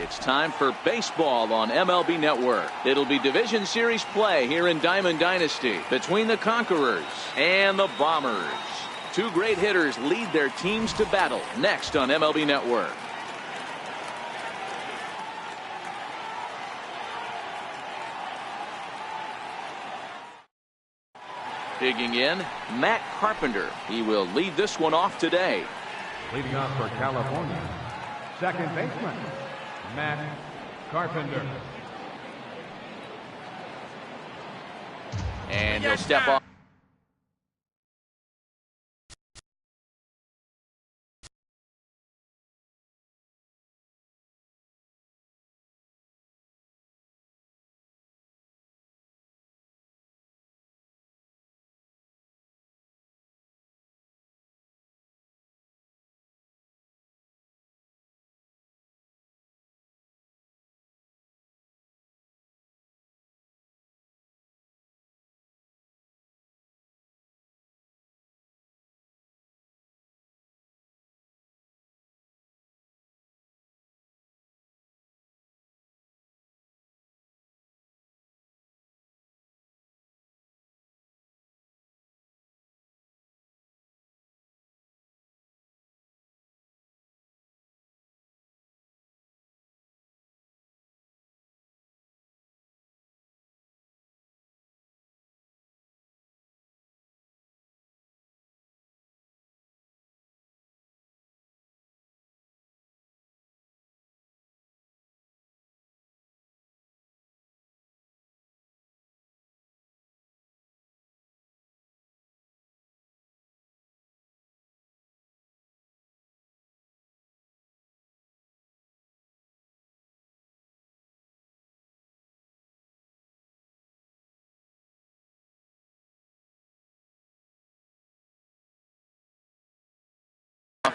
It's time for baseball on MLB Network. It'll be Division Series play here in Diamond Dynasty between the Conquerors and the Bombers. Two great hitters lead their teams to battle next on MLB Network. Digging in, Matt Carpenter. He will lead this one off today. Leading off for California, second baseman, Matt Carpenter. And he'll step off.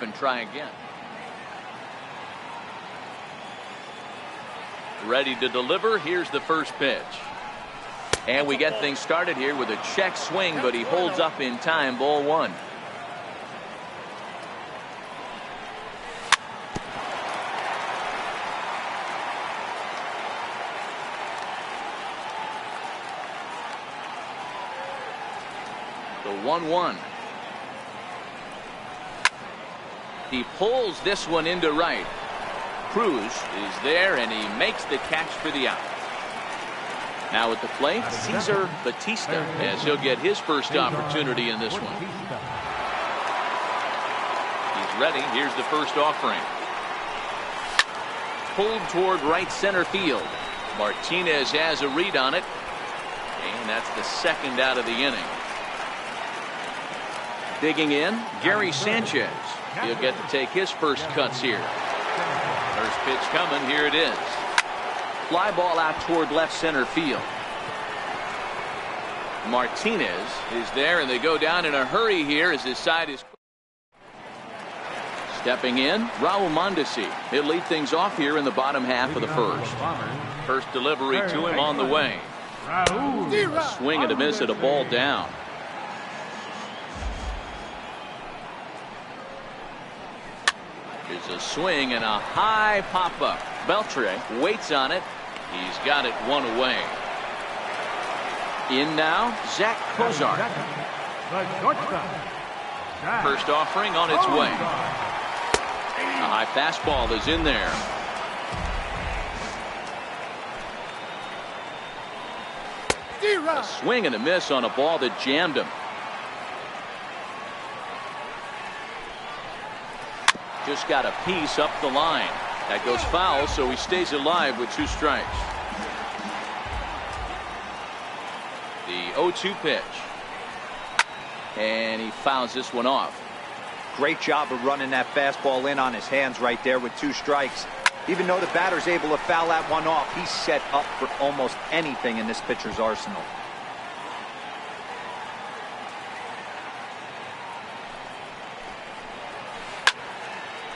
And try again. Ready to deliver. Here's the first pitch. And we get things started here with a check swing, but he holds up in time. Ball one. The 1-1. He pulls this one into right. Cruz is there, and he makes the catch for the out. Now at the plate, Cesar Batista, as he'll get his first opportunity in this one. He's ready. Here's the first offering. Pulled toward right center field. Martinez has a read on it, and that's the second out of the inning. Digging in, Gary Sanchez. He'll get to take his first cuts here. First pitch coming. Here it is. Fly ball out toward left center field. Martinez is there, and they go down in a hurry here as his side is. Stepping in, Raul Mondesi. He'll lead things off here in the bottom half of the first. First delivery to him on the way. A swing and a miss at a ball down. There's a swing and a high pop-up. Beltre waits on it. He's got it one away. In now, Zach Kozar. First offering on its way. A high fastball is in there. A swing and a miss on a ball that jammed him. Just got a piece up the line. That goes foul, so he stays alive with 2 strikes. The 0-2 pitch. And he fouls this one off. Great job of running that fastball in on his hands right there with 2 strikes. Even though the batter's able to foul that one off, he's set up for almost anything in this pitcher's arsenal.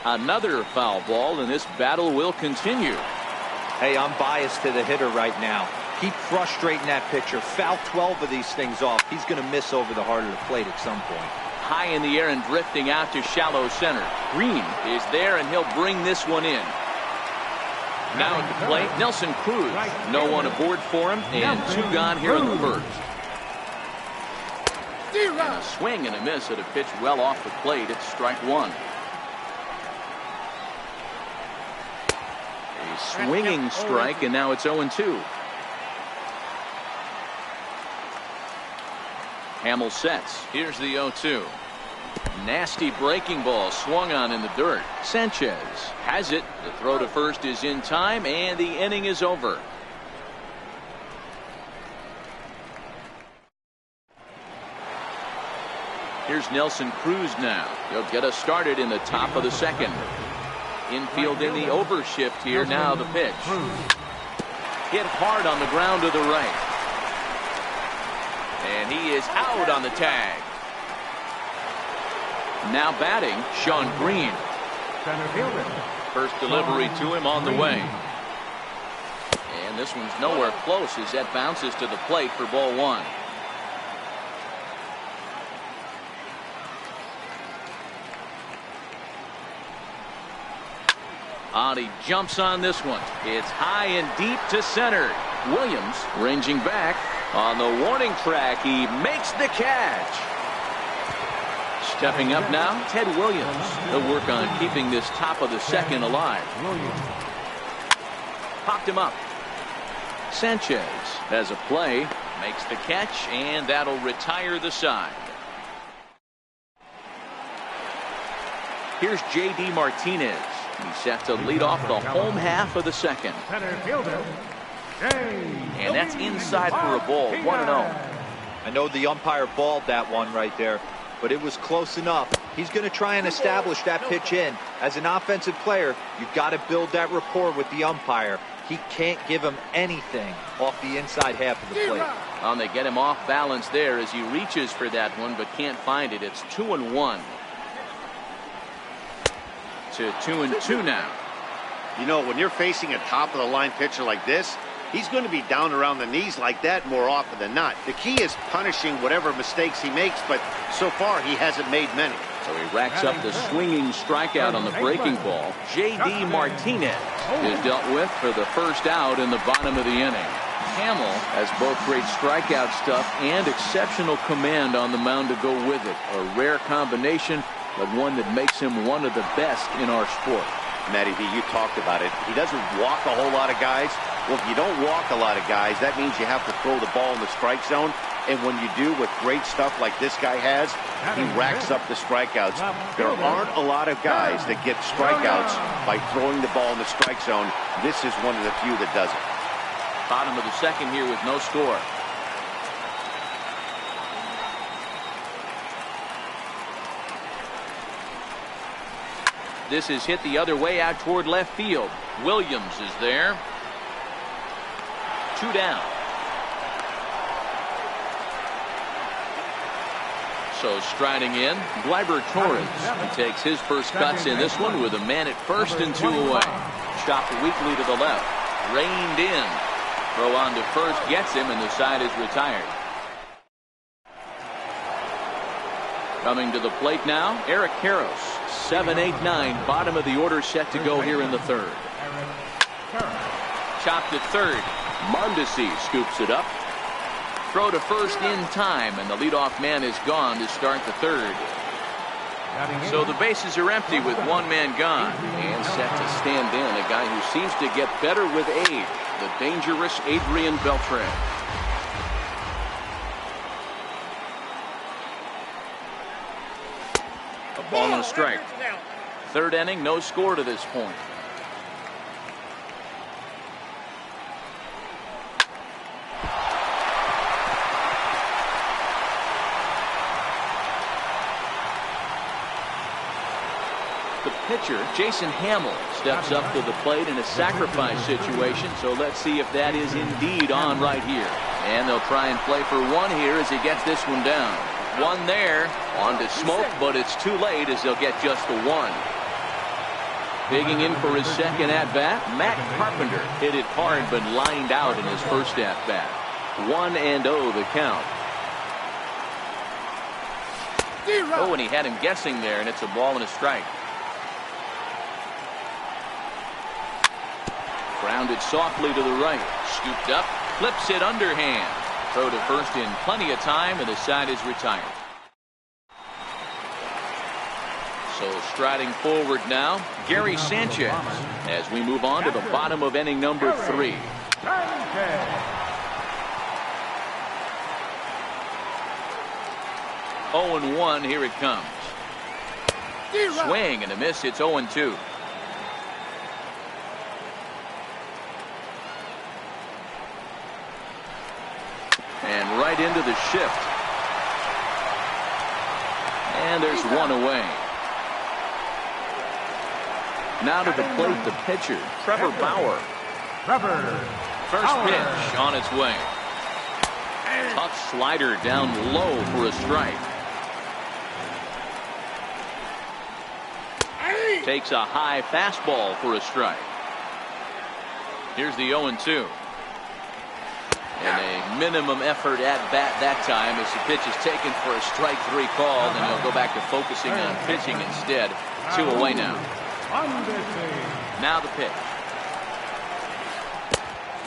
Another foul ball, and this battle will continue. Hey, I'm biased to the hitter right now. Keep frustrating that pitcher. Foul 12 of these things off. He's going to miss over the heart of the plate at some point. High in the air and drifting out to shallow center. Green is there, and he'll bring this one in. Now at the plate, Nelson Cruz. No one aboard for him, and 2 gone here in the first. And a swing and a miss at a pitch well off the plate. It's strike 1. A swinging strike, and now it's 0-2. Hamill sets. Here's the 0-2. Nasty breaking ball swung on in the dirt. Sanchez has it. The throw to first is in time, and the inning is over. Here's Nelson Cruz now. He'll get us started in the top of the second. Infield in the overshift here. Now the pitch. Hit hard on the ground to the right. And he is out on the tag. Now batting, Sean Green. First delivery to him on the way. And this one's nowhere close as that bounces to the plate for ball 1. He jumps on this one. It's high and deep to center. Williams ranging back on the warning track. He makes the catch. Stepping up now, Ted Williams. He'll work on keeping this top of the second alive. Popped him up. Sanchez has a play, makes the catch, and that'll retire the side. Here's J.D. Martinez. He's set to lead off the home half of the second. And that's inside for a ball, 1-0. I know the umpire balled that one right there, but it was close enough. He's going to try and establish that pitch in. As an offensive player, you've got to build that rapport with the umpire. He can't give him anything off the inside half of the plate. They get him off balance there as he reaches for that one, but can't find it. It's 2-1. To 2-2 now. You know, when you're facing a top of the line pitcher like this, he's going to be down around the knees like that more often than not. The key is punishing whatever mistakes he makes, but so far he hasn't made many. So he racks up the swinging strikeout on the breaking ball. J.D. Martinez is dealt with for the first out in the bottom of the inning. Hamill has both great strikeout stuff and exceptional command on the mound to go with it. A rare combination, but one that makes him one of the best in our sport. Matty B, you talked about it. He doesn't walk a whole lot of guys. Well, if you don't walk a lot of guys, that means you have to throw the ball in the strike zone. And when you do with great stuff like this guy has, he racks up the strikeouts. There aren't a lot of guys that get strikeouts by throwing the ball in the strike zone. This is one of the few that does it. Bottom of the second here with no score. This is hit the other way out toward left field. Williams is there. 2 down. So striding in, Gleyber Torres. He takes his first cuts in this one with a man at first and 2 away. Chopped weakly to the left. Reined in. Throw on to first gets him, and the side is retired. Coming to the plate now, Eric Karros. 7, 8, 9, bottom of the order set to go here in the third. Chopped at third. Mondesi scoops it up. Throw to first in time, and the leadoff man is gone to start the third. So the bases are empty with 1 man gone. And set to stand in, a guy who seems to get better with age, the dangerous Adrian Beltre. A ball and a strike. Third inning, no score to this point. The pitcher, Jason Hamill, steps up to the plate in a sacrifice situation, so let's see if that is indeed on right here. And they'll try and play for 1 here as he gets this one down. 1 there, on to Smoke, but it's too late as they'll get just the 1. Digging in for his second at-bat, Matt Carpenter hit it hard but lined out in his first at-bat. 1-0 the count. Oh, and he had him guessing there, and it's a ball and a strike. Grounded softly to the right. Scooped up. Flips it underhand. Throw to first in plenty of time, and the side is retired. So striding forward now, Gary Sanchez, as we move on to the bottom of inning number 3. 0-1, here it comes. Swing and a miss, it's 0-2. And right into the shift. And there's one away. Now to the plate, the pitcher, Trevor Bauer. First pitch on its way. Tough slider down low for a strike. Takes a high fastball for a strike. Here's the 0-2. And a minimum effort at bat that time as the pitch is taken for a strike 3 called, and he'll go back to focusing on pitching instead. 2 away now. Now the pitch.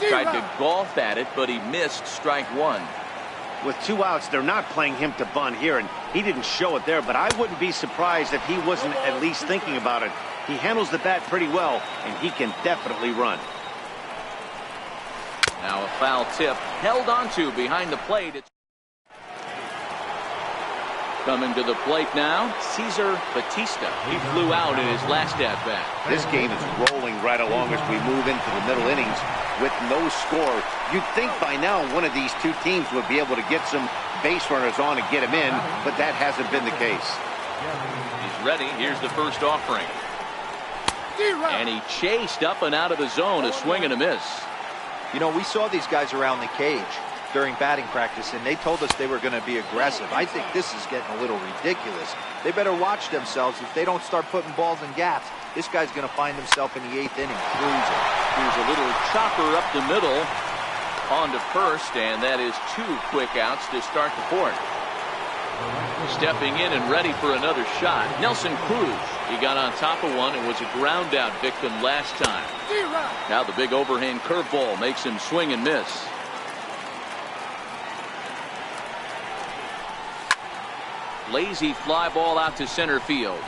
Tried to golf at it, but he missed strike 1. With 2 outs, they're not playing him to bunt here, and he didn't show it there, but I wouldn't be surprised if he wasn't at least thinking about it. He handles the bat pretty well, and he can definitely run. Now a foul tip held onto behind the plate. It's coming to the plate now, Cesar Batista. He flew out in his last at-bat. This game is rolling right along as we move into the middle innings with no score. You'd think by now one of these two teams would be able to get some base runners on and get him in, but that hasn't been the case. He's ready. Here's the first offering. And he chased up and out of the zone, a swing and a miss. You know, we saw these guys around the cage during batting practice, and they told us they were going to be aggressive. I think this is getting a little ridiculous. They better watch themselves. If they don't start putting balls in gaps, this guy's going to find himself in the 8th inning cruising. Here's a little chopper up the middle on to first, and that is 2 quick outs to start the 4th. Stepping in and ready for another shot, Nelson Cruz. He got on top of one and was a ground out victim last time. Now the big overhand curveball makes him swing and miss. Lazy fly ball out to center field.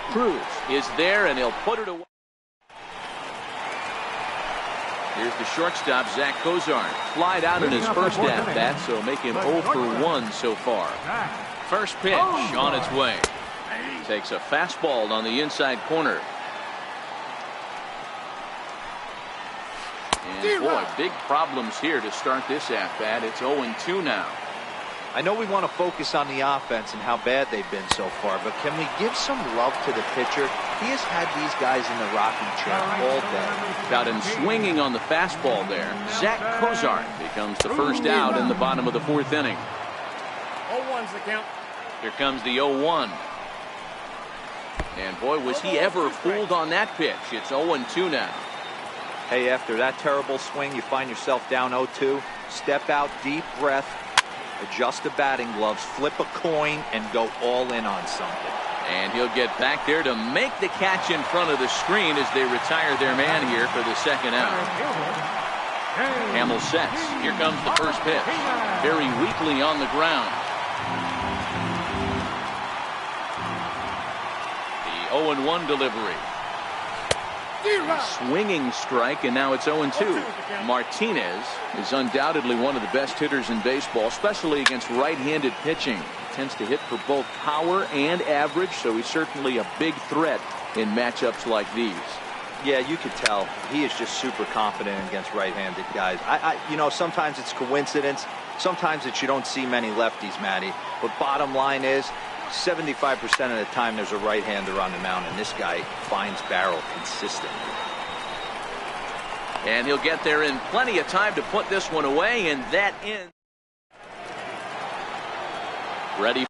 Cruz is there, and he'll put it away. Here's the shortstop, Zach Cozart. Flied out in his first at-bat, so make him 0 for 1 so far. First pitch on its way. Takes a fastball on the inside corner. And boy, big problems here to start this at-bat. It's 0-2 now. I know we want to focus on the offense and how bad they've been so far, but can we give some love to the pitcher? He has had these guys in the rocking chair all day. Got him swinging on the fastball there. Zach Cozart becomes the first out in the bottom of the 4th inning. 0-1's the count. Here comes the 0-1. And boy, was he ever fooled on that pitch. It's 0-2 now. Hey, after that terrible swing, you find yourself down 0-2. Step out, deep breath, adjust the batting gloves, flip a coin, and go all in on something. And he'll get back there to make the catch in front of the screen as they retire their man here for the 2nd out. Hamill sets. Here comes the first pitch. Very weakly on the ground. The 0-1 delivery. Swinging strike, and now it's 0-2. Martinez is undoubtedly one of the best hitters in baseball, especially against right-handed pitching. He tends to hit for both power and average, so he's certainly a big threat in matchups like these. Yeah, you could tell. He is just super confident against right-handed guys. You know, sometimes it's coincidence. Sometimes it's you don't see many lefties, Matty. But bottom line is, 75% of the time there's a right-hander on the mound, and this guy finds barrel consistently. And he'll get there in plenty of time to put this one away, and that ends. Ready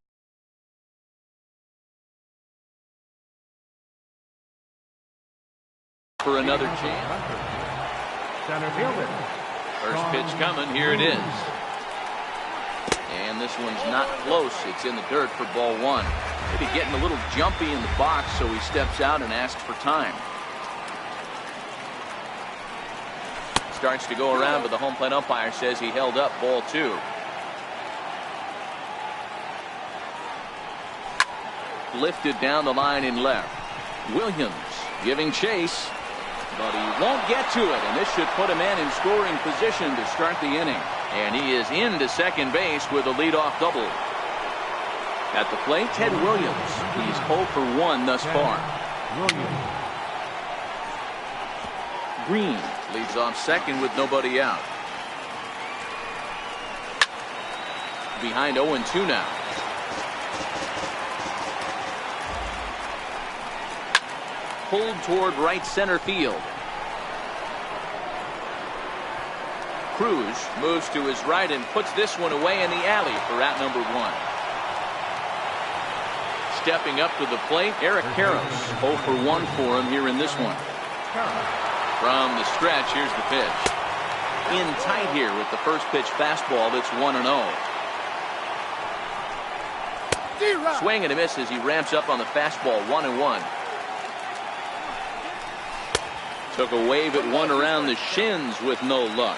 for another chance. First pitch coming. Here it is. And this one's not close. It's in the dirt for ball 1. Maybe getting a little jumpy in the box, so he steps out and asks for time. starts to go around, but the home plate umpire says he held up ball 2. Lifted down the line in left. Williams giving chase, but he won't get to it, and this should put a man in scoring position to start the inning. And he is into second base with a leadoff double. At the plate, Ted Williams. He's 0 for 1 thus far. Green leads off second with nobody out. Behind 0-2 now. Pulled toward right center field. Cruz moves to his right and puts this one away in the alley for out number 1. Stepping up to the plate, Eric Karros. 0 for 1 for him here in this one. From the stretch, here's the pitch. In tight here with the first pitch fastball. That's 1-0. Swing and a miss as he ramps up on the fastball. 1-1. Took a wave at one around the shins with no luck.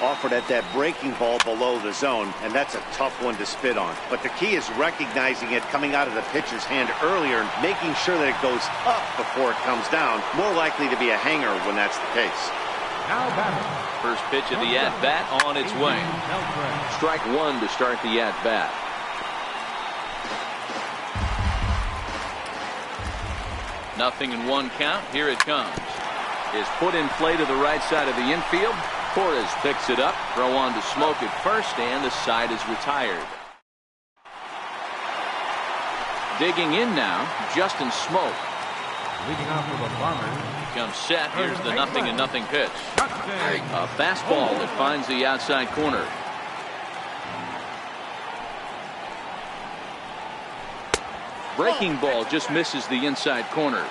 Offered at that breaking ball below the zone, and that's a tough one to spit on. But the key is recognizing it coming out of the pitcher's hand earlier and making sure that it goes up before it comes down. More likely to be a hanger when that's the case. First pitch of the at-bat on its way. Strike 1 to start the at-bat. Nothing in 1 count. Here it comes. Is put in play to the right side of the infield. Torres picks it up. Throw on to Smoke at first, and the side is retired. Digging in now, Justin Smoke. Leading off with a bomber. Comes set. Here's the 0-0 pitch. A fastball that finds the outside corner. Breaking ball just misses the inside corner.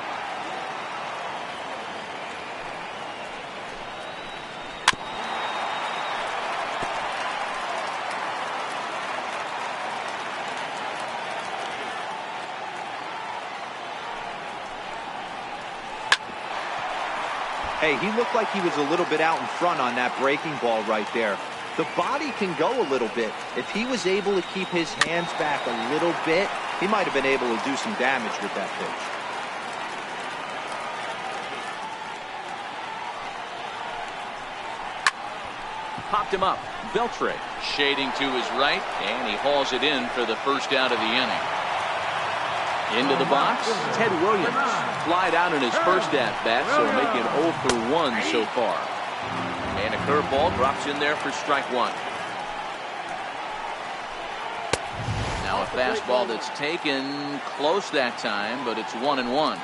Hey, he looked like he was a little bit out in front on that breaking ball right there. The body can go a little bit. If he was able to keep his hands back a little bit, he might have been able to do some damage with that pitch. Popped him up. Beltre shading to his right, and he hauls it in for the first out of the inning. Into the box, Ted Williams. Flied out in his first at-bat, so making 0 for 1 so far. And a curveball drops in there for strike 1. Now a fastball that's taken close that time, but it's 1-1.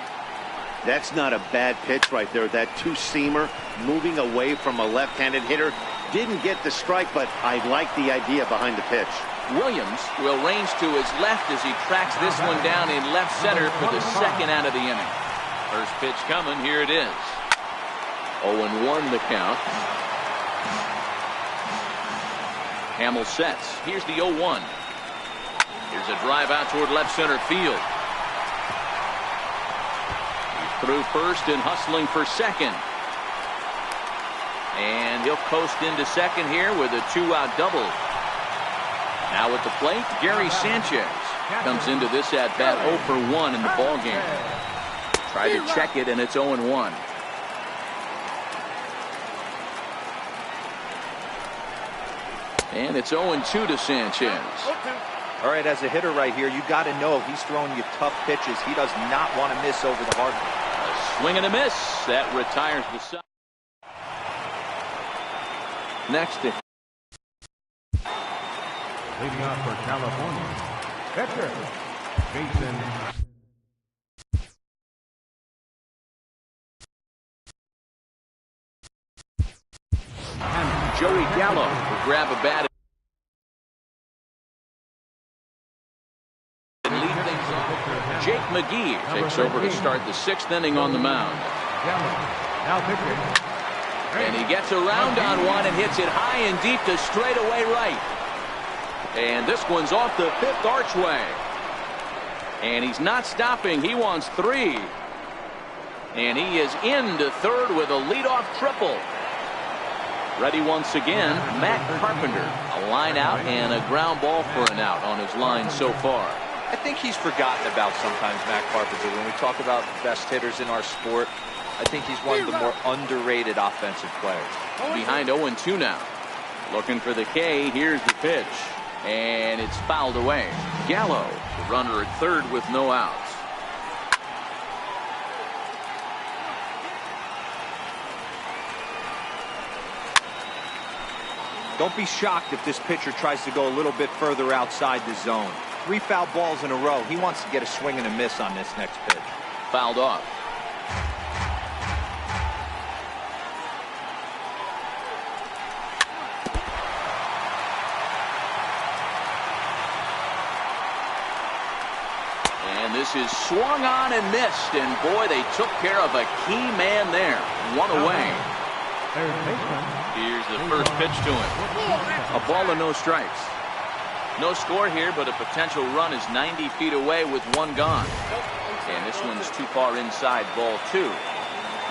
That's not a bad pitch right there. That two-seamer moving away from a left-handed hitter. Didn't get the strike, but I like the idea behind the pitch. Williams will range to his left as he tracks this one down in left center for the second out of the inning. First pitch coming. Here it is. 0-1 the count. Hamill sets. Here's the 0-1. Here's a drive out toward left center field. He's through first and hustling for second. And he'll coast into second here with a 2-out double. Now at the plate, Gary Sanchez comes into this at-bat 0 for 1 in the ballgame. Tried to check it, and it's 0-1. And it's 0-2 to Sanchez. All right, as a hitter right here, you got to know if he's throwing you tough pitches, he does not want to miss over the hard one. A swing and a miss. That retires the side. Next to Leading off for California, pitcher, Jason. Joey Gallo will grab a bat and lead things off. Jake McGee takes over to start the 6th inning on the mound. Now pitching. And he gets around on one and hits it high and deep to straightaway right. And this one's off the 5th archway. And he's not stopping. He wants 3. And he is into third with a leadoff triple. Ready once again, Matt Carpenter. A line out and a ground ball for an out on his line so far. I think he's forgotten about sometimes, Matt Carpenter. When we talk about best hitters in our sport, I think he's one of the more underrated offensive players. Behind 0-2 now. Looking for the K. Here's the pitch. And it's fouled away. Gallo, the runner at third with no outs. Don't be shocked if this pitcher tries to go a little bit further outside the zone. 3 foul balls in a row. He wants to get a swing and a miss on this next pitch. Fouled off. And this is swung on and missed. And boy, they took care of a key man there. One away. Here's the first pitch to him. A ball and no strikes. No score here, but a potential run is 90 feet away with one gone. And this one's too far inside, ball 2.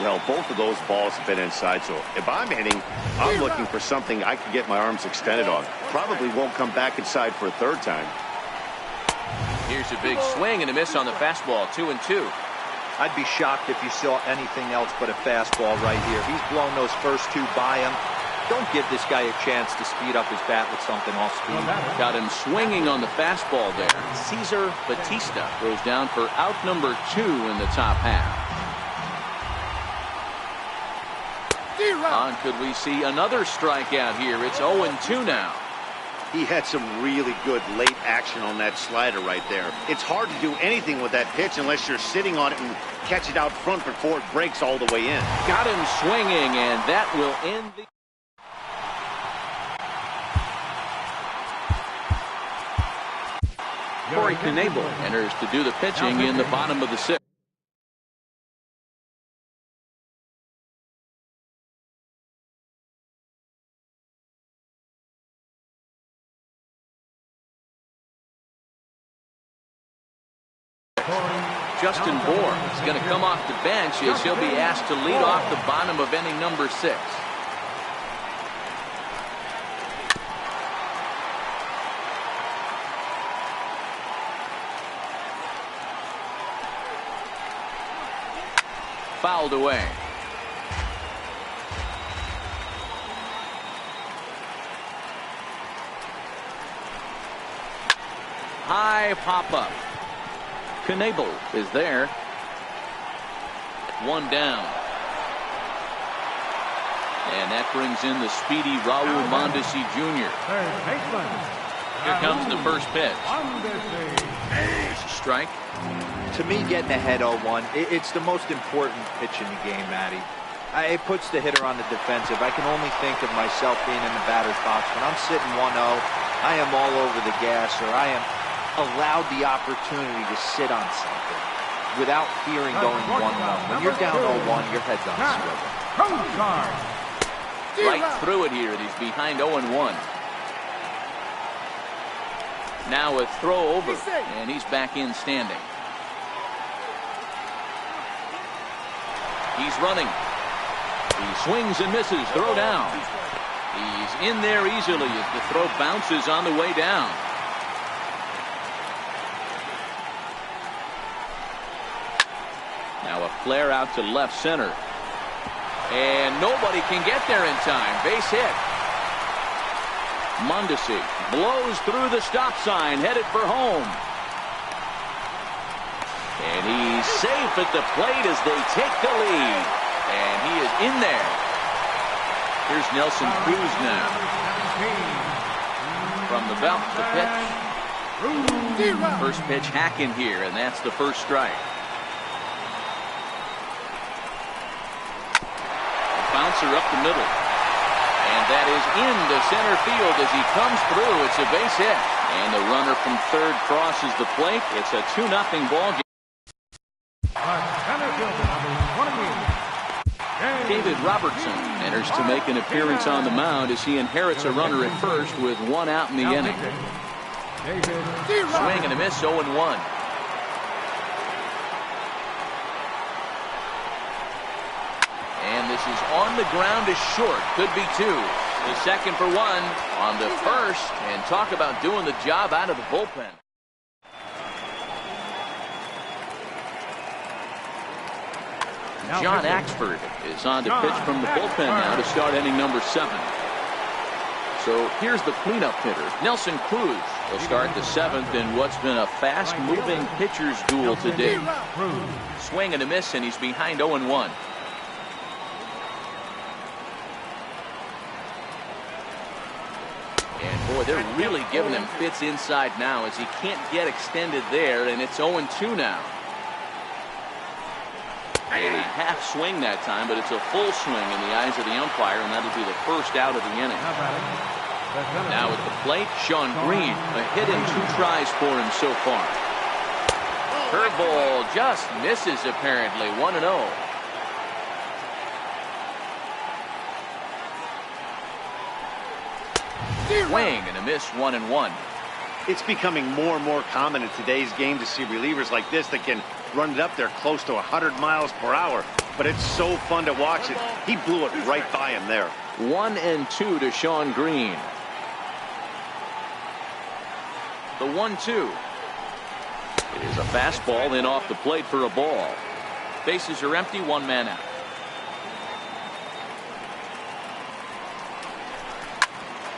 Well, both of those balls have been inside, so if I'm hitting, I'm looking for something I can get my arms extended on. Probably won't come back inside for a third time. Here's a big swing and a miss on the fastball, 2-2. I'd be shocked if you saw anything else but a fastball right here. He's blown those first 2 by him. Don't give this guy a chance to speed up his bat with something off speed. Got him swinging on the fastball there. Cesar Batista goes down for out number 2 in the top half. Could we see another strikeout here? It's 0-2 now. He had some really good late action on that slider right there. It's hard to do anything with that pitch unless you're sitting on it and catch it out front before it breaks all the way in. Got him swinging, and that will end the... Corey Knebel enters to do the pitching in the bottom of the 6th. Justin Bohr is going to come off the bench as he'll be asked to lead off the bottom of inning number 6. Fouled away. High pop-up. Knebel is there. 1 down. And that brings in the speedy Raul Mondesi Jr. Here comes the first pitch. There's a strike. To me, getting ahead 0-1, it's the most important pitch in the game, Matty. It puts the hitter on the defensive. I can only think of myself being in the batter's box. When I'm sitting 1-0, I am all over the gas, or I am allowed the opportunity to sit on something without fearing going 1-1. When you're down 0-1, your head's on a swivel. Right through it here. He's behind 0-1. Now a throw over, and he's back in standing. He's running. He swings and misses. Throw down. He's in there easily as the throw bounces on the way down. Now a flare out to left center. And nobody can get there in time. Base hit. Mondesi blows through the stop sign, headed for home. And he's safe at the plate as they take the lead. And he is in there. Here's Nelson Cruz now. From the belt, the pitch. First pitch hack in here, and that's the first strike. Bouncer up the middle. And that is into center field as he comes through. It's a base hit. And the runner from third crosses the plate. It's a 2-0 ball game. David Robertson enters to make an appearance on the mound as he inherits a runner at first with 1 out in the inning. Swing and a miss, 0-1. And This is on the ground is short. Could be two. The second for one on the first. And talk about doing the job out of the bullpen. John Axford is on to pitch from the bullpen now to start inning number 7. So here's the cleanup hitter, Nelson Cruz. Will start the 7th in what's been a fast-moving pitcher's duel today. Swing and a miss, and he's behind 0-1. And boy, they're really giving him fits inside now as he can't get extended there, and it's 0-2 now. A half swing that time, but it's a full swing in the eyes of the umpire, and that'll be the first out of the inning. Now at the plate, Sean Green, a hit in 2 tries for him so far. Curveball just misses apparently, 1-0. Swing and a miss, 1-1. It's becoming more and more common in today's game to see relievers like this that can run it up there close to 100 miles per hour. But it's so fun to watch it. He blew it right by him there. 1-2 to Sean Green. The 1-2. It is a fastball in off the plate for a ball. Bases are empty, 1 man out.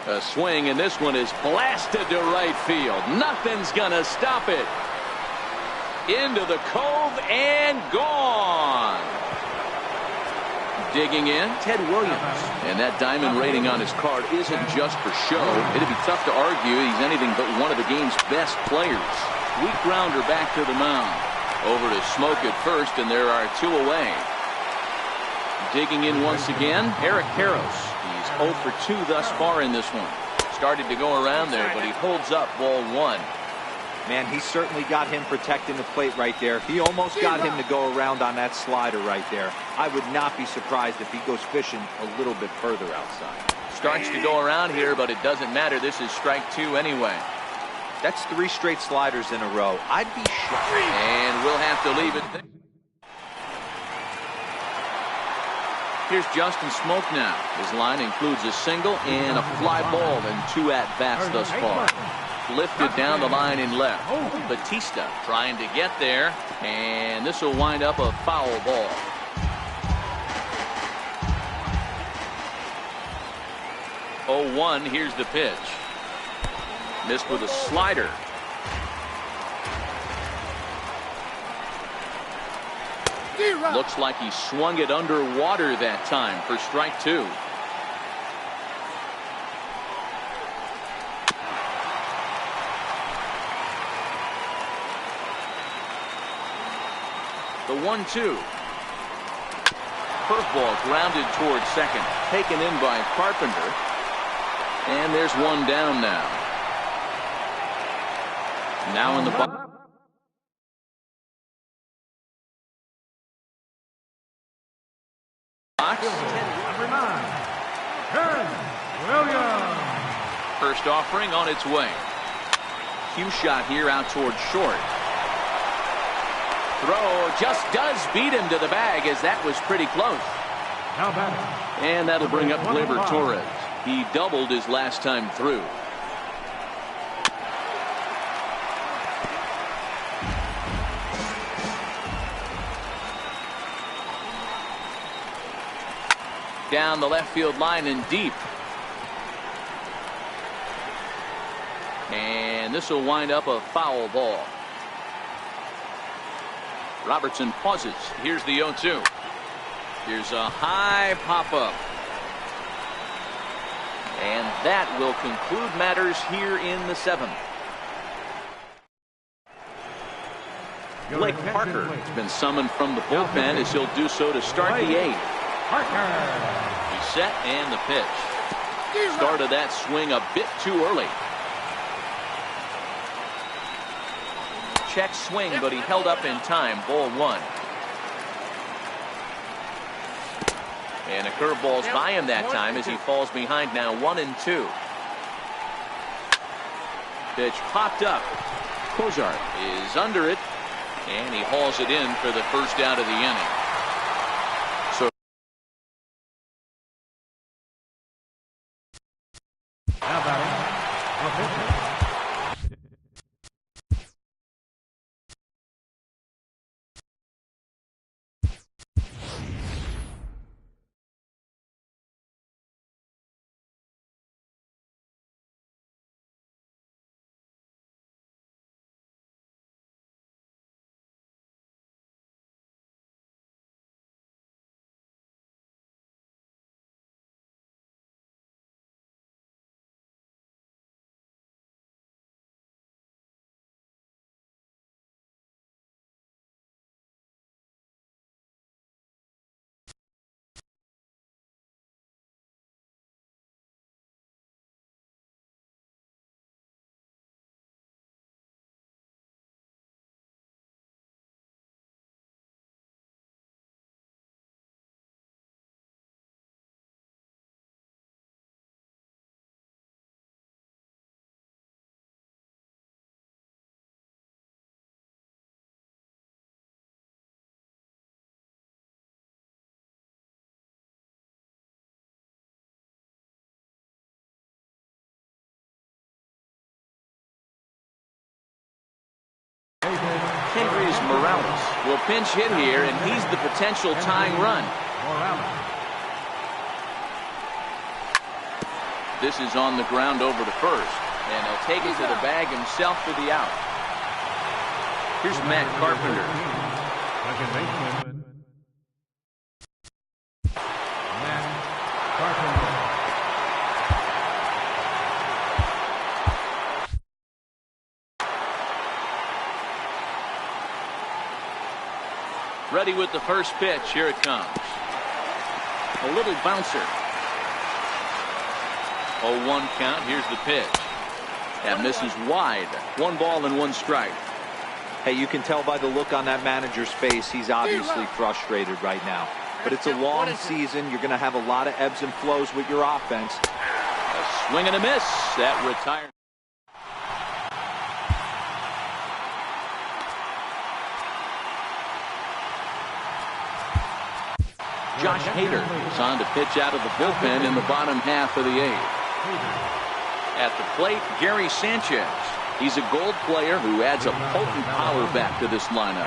A swing, and this one is blasted to right field. Nothing's gonna stop it. Into the cove and gone. Digging in, Ted Williams. And that diamond rating on his card isn't just for show. It'd be tough to argue he's anything but one of the game's best players. Weak grounder back to the mound. Over to Smoke at first, and there are 2 away. Digging in once again, Eric Karros. He's 0 for 2 thus far in this one. Started to go around there, but he holds up ball 1. Man, he certainly got him protecting the plate right there. He almost got him to go around on that slider right there. I would not be surprised if he goes fishing a little bit further outside. Starts to go around here, but it doesn't matter. This is strike 2 anyway. That's 3 straight sliders in a row. I'd be shocked. And we'll have to leave it there. Here's Justin Smoke now. His line includes a single and a fly ball and 2 at-bats thus far. Lifted down the line in left. Batista trying to get there, and this will wind up a foul ball. Oh, 1, here's the pitch. Missed with a slider. Looks like he swung it underwater that time for strike 2. The 1-2. Curveball grounded towards second. Taken in by Carpenter. And there's 1 down now. Now in the box. Number 9, Ken Williams. First offering on its way. Cue shot here out towards short. Throw just does beat him to the bag, as that was pretty close. Now batting. And that'll bring up Gleyber Torres. He doubled his last time through. Down the left field line and deep. And this will wind up a foul ball. Robertson pauses. Here's the 0-2. Here's a high pop-up. And that will conclude matters here in the 7th. Blake Parker has been summoned from the bullpen as he'll do so to start the 8th. He's set and the pitch. Started that swing a bit too early. Check swing, but he held up in time. Ball 1. And a curveball's by him that time as he falls behind now 1-2. Pitch popped up. Cozart is under it, and he hauls it in for the first out of the inning. Kendrys Morales will pinch hit here, and he's the potential tying run. This is on the ground over to first, and he'll take it to the bag himself for the out. Here's Matt Carpenter. Second baseman, Matt Carpenter. Ready with the first pitch. Here it comes. A little bouncer. 0-1 count. Here's the pitch. That misses wide. 1 ball and 1 strike. Hey, you can tell by the look on that manager's face, he's obviously frustrated right now. But it's a long season. You're going to have a lot of ebbs and flows with your offense. A swing and a miss. That retired. Josh Hader is on to pitch out of the bullpen in the bottom half of the 8th. At the plate, Gary Sanchez. He's a gold player who adds a potent power back to this lineup.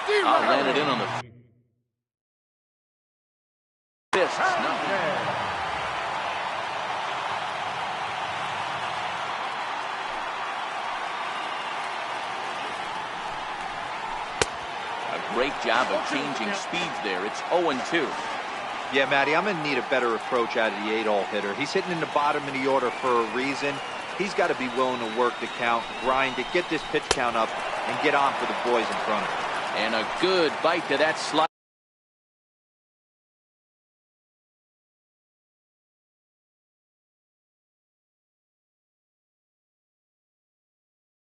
Ran it in on the fists. Great job of changing speeds there. It's 0-2. Yeah, Matty, I'm going to need a better approach out of the 8-hole hitter. He's hitting in the bottom of the order for a reason. He's got to be willing to work the count, grind to get this pitch count up, and get on for the boys in front of him. And a good bite to that slide.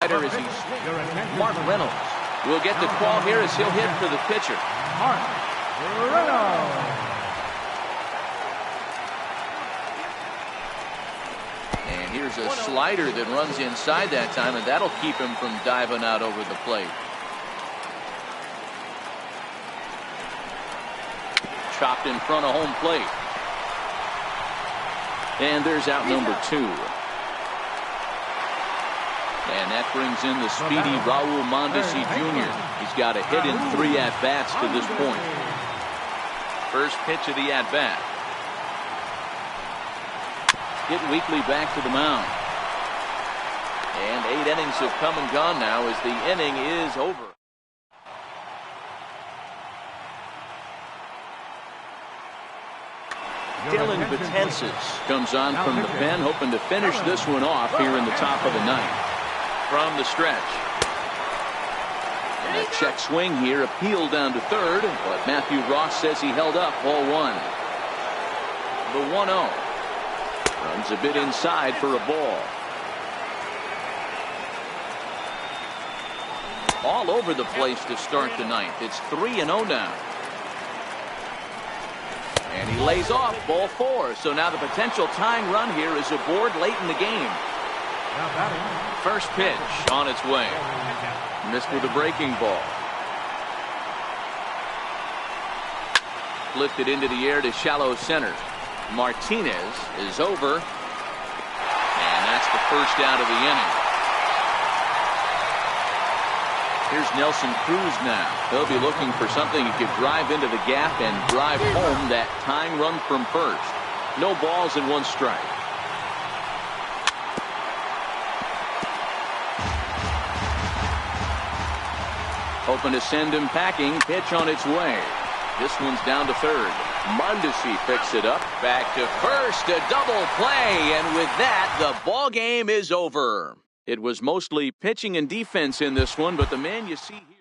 As he's Mark Reynolds will get the call here as he'll hit for the pitcher. Mark Reynolds. And here's a slider that runs inside that time, and that'll keep him from diving out over the plate. Chopped in front of home plate. And there's out number 2. And that brings in the speedy Raul Mondesi Jr. He's got a hit in 3 at-bats to this point. First pitch of the at-bat. Hit weakly back to the mound. And 8 innings have come and gone now as the inning is over. Dylan Betances comes on from the pen, hoping to finish this one off here in the top of the 9th. From the stretch. And a check swing here, appealed down to third, but Matthew Ross says he held up ball 1. The 1-0. Runs a bit inside for a ball. All over the place to start the 9th. It's 3-0 now. And he lays off ball 4. So now the potential tying run here is aboard late in the game. First pitch on its way. Missed with a breaking ball. Lifted into the air to shallow center. Martinez is over. And that's the first out of the inning. Here's Nelson Cruz now. He'll be looking for something he could drive into the gap and drive home that tying run from first. No balls and 1 strike. Hoping to send him packing. Pitch on its way. This one's down to third. Mondesi picks it up. Back to first. A double play. And with that, the ball game is over. It was mostly pitching and defense in this one, but the man you see here